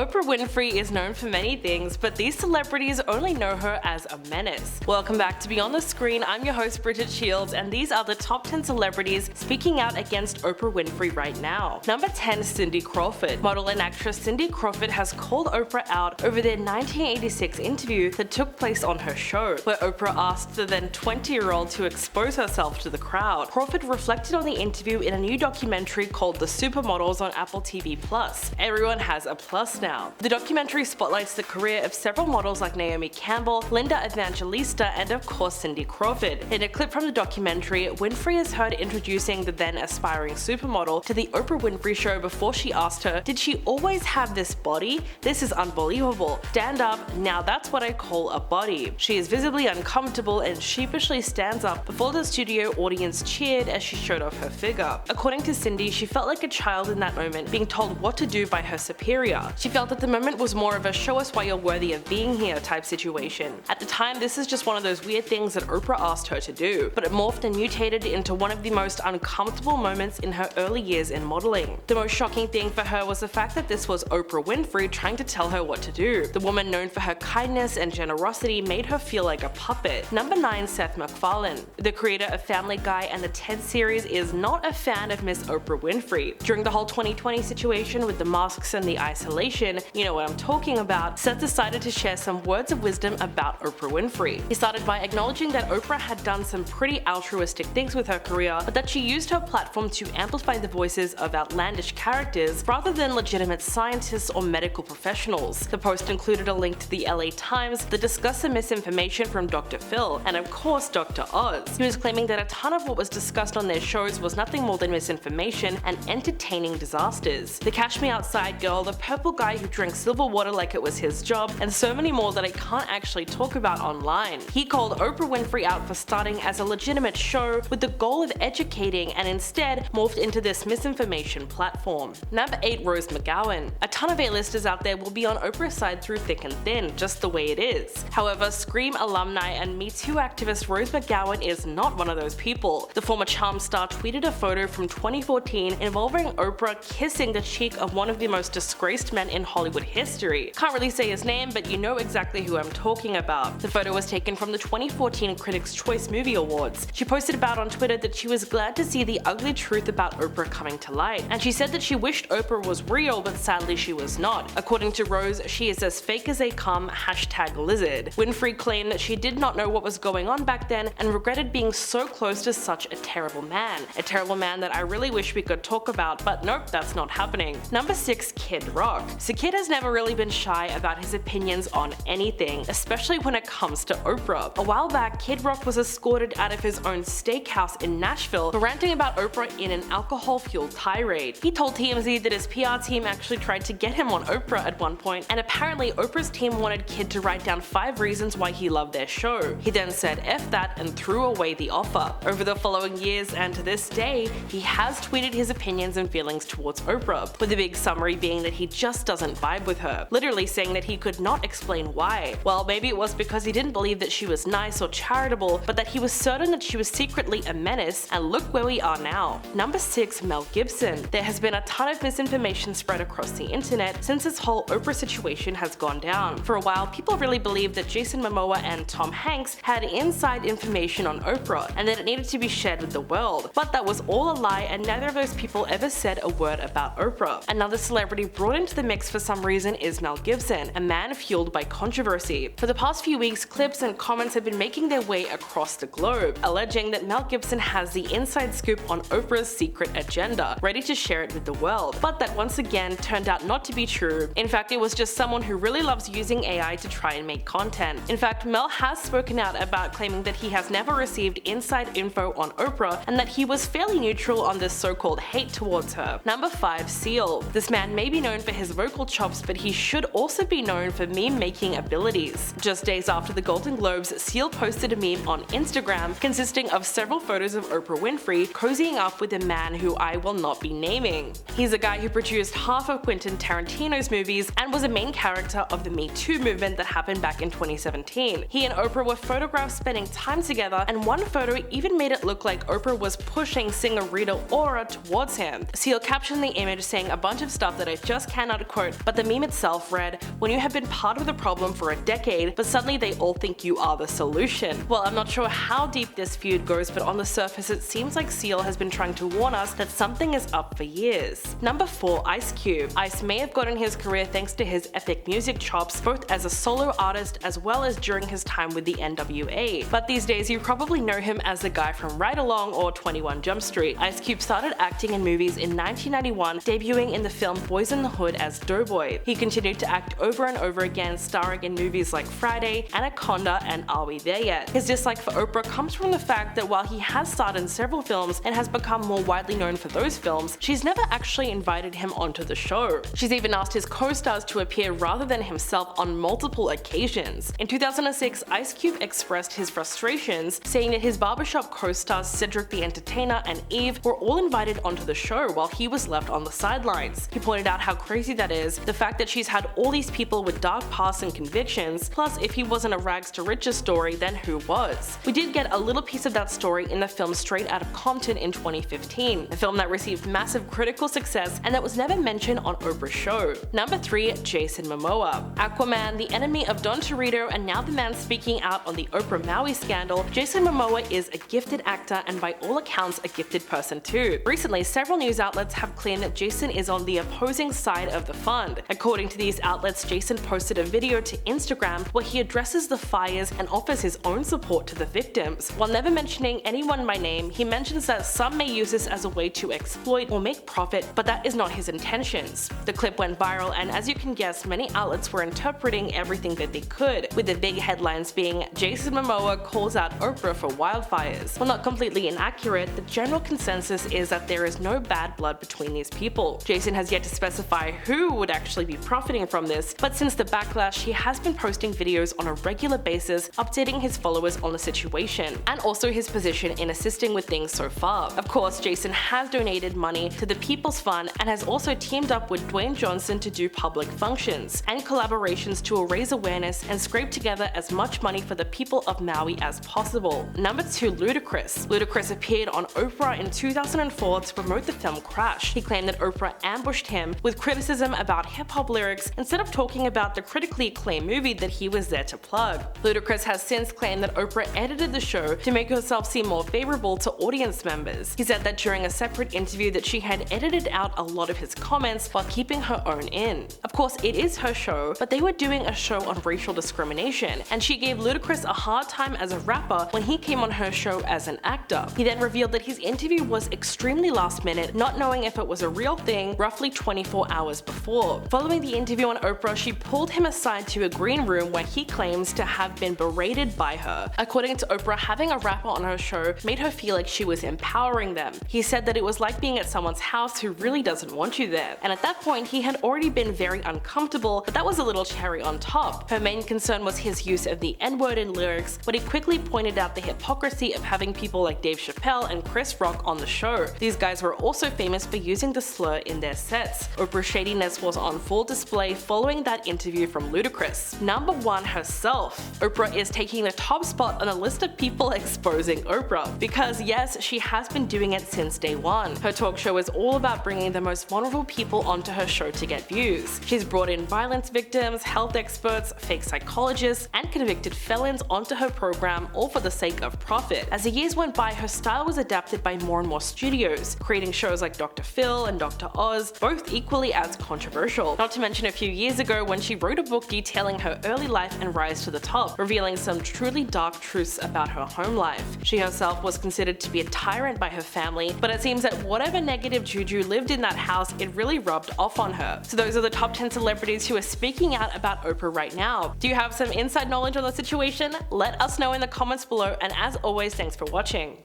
Oprah Winfrey is known for many things, but these celebrities only know her as a menace. Welcome back to Beyond the Screen. I'm your host Bridget Shields, and these are the top 10 celebrities speaking out against Oprah Winfrey right now. Number 10, Cindy Crawford. Model and actress Cindy Crawford has called Oprah out over their 1986 interview that took place on her show, where Oprah asked the then 20-year-old to expose herself to the crowd. Crawford reflected on the interview in a new documentary called The Supermodels on Apple TV+. Everyone has a plus now. The documentary spotlights the career of several models like Naomi Campbell, Linda Evangelista, and of course Cindy Crawford. In a clip from the documentary, Winfrey is heard introducing the then aspiring supermodel to the Oprah Winfrey Show before she asked her, "Did she always have this body? This is unbelievable. Stand up, now that's what I call a body." She is visibly uncomfortable and sheepishly stands up before the studio audience cheered as she showed off her figure. According to Cindy, she felt like a child in that moment, being told what to do by her superior. She felt that the moment was more of a show us why you're worthy of being here type situation. At the time, this is just one of those weird things that Oprah asked her to do, but it morphed and mutated into one of the most uncomfortable moments in her early years in modeling. The most shocking thing for her was the fact that this was Oprah Winfrey trying to tell her what to do. The woman known for her kindness and generosity made her feel like a puppet. Number 9, Seth McFarlane. The creator of Family Guy and the TED series is not a fan of Miss Oprah Winfrey. During the whole 2020 situation with the masks and the isolation, you know what I'm talking about, Seth decided to share some words of wisdom about Oprah Winfrey. He started by acknowledging that Oprah had done some pretty altruistic things with her career, but that she used her platform to amplify the voices of outlandish characters rather than legitimate scientists or medical professionals. The post included a link to the LA Times that discussed the misinformation from Dr. Phil, and of course Dr. Oz. He was claiming that a ton of what was discussed on their shows was nothing more than misinformation and entertaining disasters. The Cash Me Outside girl, the purple guy who drank silver water like it was his job, and so many more that I can't actually talk about online. He called Oprah Winfrey out for starting as a legitimate show with the goal of educating and instead morphed into this misinformation platform. Number 8, Rose McGowan. A ton of A-listers out there will be on Oprah's side through thick and thin, just the way it is. However, Scream alumni and Me Too activist Rose McGowan is not one of those people. The former Charm star tweeted a photo from 2014 involving Oprah kissing the cheek of one of the most disgraced men in Hollywood history. Can't really say his name, but you know exactly who I'm talking about. The photo was taken from the 2014 Critics' Choice Movie Awards. She posted about on Twitter that she was glad to see the ugly truth about Oprah coming to light, and she said that she wished Oprah was real, but sadly she was not. According to Rose, she is as fake as they come, #lizard. Winfrey claimed that she did not know what was going on back then and regretted being so close to such a terrible man. A terrible man that I really wish we could talk about, but nope, that's not happening. Number 6, Kid Rock. So Kid has never really been shy about his opinions on anything, especially when it comes to Oprah. A while back, Kid Rock was escorted out of his own steakhouse in Nashville for ranting about Oprah in an alcohol-fueled tirade. He told TMZ that his PR team actually tried to get him on Oprah at one point, and apparently Oprah's team wanted Kid to write down 5 reasons why he loved their show. He then said F that and threw away the offer. Over the following years and to this day, he has tweeted his opinions and feelings towards Oprah, with the big summary being that he just doesn't vibe with her, literally saying that he could not explain why. Well, maybe it was because he didn't believe that she was nice or charitable, but that he was certain that she was secretly a menace, and look where we are now. Number 6, Mel Gibson. There has been a ton of misinformation spread across the internet since this whole Oprah situation has gone down. For a while, people really believed that Jason Momoa and Tom Hanks had inside information on Oprah, and that it needed to be shared with the world. But that was all a lie, and neither of those people ever said a word about Oprah. Another celebrity brought into the mix for some reason is Mel Gibson, a man fueled by controversy. For the past few weeks, clips and comments have been making their way across the globe, alleging that Mel Gibson has the inside scoop on Oprah's secret agenda, ready to share it with the world. But that once again turned out not to be true. In fact, it was just someone who really loves using AI to try and make content. In fact, Mel has spoken out about claiming that he has never received inside info on Oprah, and that he was fairly neutral on this so-called hate towards her. Number 5, Seal. This man may be known for his vocal chops, but he should also be known for meme-making abilities. Just days after the Golden Globes, Seal posted a meme on Instagram consisting of several photos of Oprah Winfrey cozying up with a man who I will not be naming. He's a guy who produced half of Quentin Tarantino's movies and was a main character of the Me Too movement that happened back in 2017. He and Oprah were photographed spending time together, and one photo even made it look like Oprah was pushing singer Rita Ora towards him. Seal captioned the image saying a bunch of stuff that I just cannot quote don't. But the meme itself read, "When you have been part of the problem for a decade, but suddenly they all think you are the solution." Well, I'm not sure how deep this feud goes, but on the surface it seems like Seal has been trying to warn us that something is up for years. Number 4. Ice Cube. Ice may have gotten his career thanks to his epic music chops, both as a solo artist as well as during his time with the NWA. But these days you probably know him as the guy from Ride Along or 21 Jump Street. Ice Cube started acting in movies in 1991, debuting in the film Boys in the Hood as Doughboy. He continued to act over and over again, starring in movies like Friday, Anaconda, and Are We There Yet? His dislike for Oprah comes from the fact that while he has starred in several films and has become more widely known for those films, she's never actually invited him onto the show. She's even asked his co-stars to appear rather than himself on multiple occasions. In 2006, Ice Cube expressed his frustrations, saying that his barbershop co-stars Cedric the Entertainer and Eve were all invited onto the show while he was left on the sidelines. He pointed out how crazy that is, the fact that she's had all these people with dark pasts and convictions, plus if he wasn't a rags to riches story, then who was? We did get a little piece of that story in the film Straight Outta Compton in 2015, a film that received massive critical success and that was never mentioned on Oprah's show. Number 3. Jason Momoa. Aquaman, the enemy of Don Torito, and now the man speaking out on the Oprah Maui scandal, Jason Momoa is a gifted actor and by all accounts a gifted person too. Recently, several news outlets have claimed that Jason is on the opposing side of the fund. According to these outlets, Jason posted a video to Instagram where he addresses the fires and offers his own support to the victims. While never mentioning anyone by name, he mentions that some may use this as a way to exploit or make profit, but that is not his intentions. The clip went viral, and as you can guess, many outlets were interpreting everything that they could, with the big headlines being "Jason Momoa calls out Oprah for wildfires." While not completely inaccurate, the general consensus is that there is no bad blood between these people. Jason has yet to specify who would actually be profiting from this, but since the backlash, he has been posting videos on a regular basis, updating his followers on the situation, and also his position in assisting with things so far. Of course, Jason has donated money to the People's Fund and has also teamed up with Dwayne Johnson to do public functions and collaborations to raise awareness and scrape together as much money for the people of Maui as possible. Number 2. Ludacris. Ludacris appeared on Oprah in 2004 to promote the film Crash. He claimed that Oprah ambushed him with criticism about hip-hop lyrics instead of talking about the critically acclaimed movie that he was there to plug. Ludacris has since claimed that Oprah edited the show to make herself seem more favorable to audience members. He said that during a separate interview that she had edited out a lot of his comments while keeping her own in. Of course, it is her show, but they were doing a show on racial discrimination, and she gave Ludacris a hard time as a rapper when he came on her show as an actor. He then revealed that his interview was extremely last minute, not knowing if it was a real thing roughly 24 hours before. Following the interview on Oprah, she pulled him aside to a green room where he claims to have been berated by her. According to Oprah, having a rapper on her show made her feel like she was empowering them. He said that it was like being at someone's house who really doesn't want you there, and at that point he had already been very uncomfortable, but that was a little cherry on top. Her main concern was his use of the N-word in lyrics, but he quickly pointed out the hypocrisy of having people like Dave Chappelle and Chris Rock on the show. These guys were also famous for using the slur in their sets. Oprah's shadiness was on full display following that interview from Ludacris. Number 1. Herself. Oprah is taking the top spot on a list of people exposing Oprah, because yes, she has been doing it since day one. Her talk show is all about bringing the most vulnerable people onto her show to get views. She's brought in violence victims, health experts, fake psychologists, and convicted felons onto her program, all for the sake of profit. As the years went by, her style was adapted by more and more studios, creating shows like Dr. Phil and Dr. Oz, both equally as controversial. Not to mention a few years ago when she wrote a book detailing her early life and rise to the top, revealing some truly dark truths about her home life. She herself was considered to be a tyrant by her family, but it seems that whatever negative juju lived in that house, it really rubbed off on her. So those are the top 10 celebrities who are speaking out about Oprah right now. Do you have some inside knowledge on the situation? Let us know in the comments below, and as always, thanks for watching.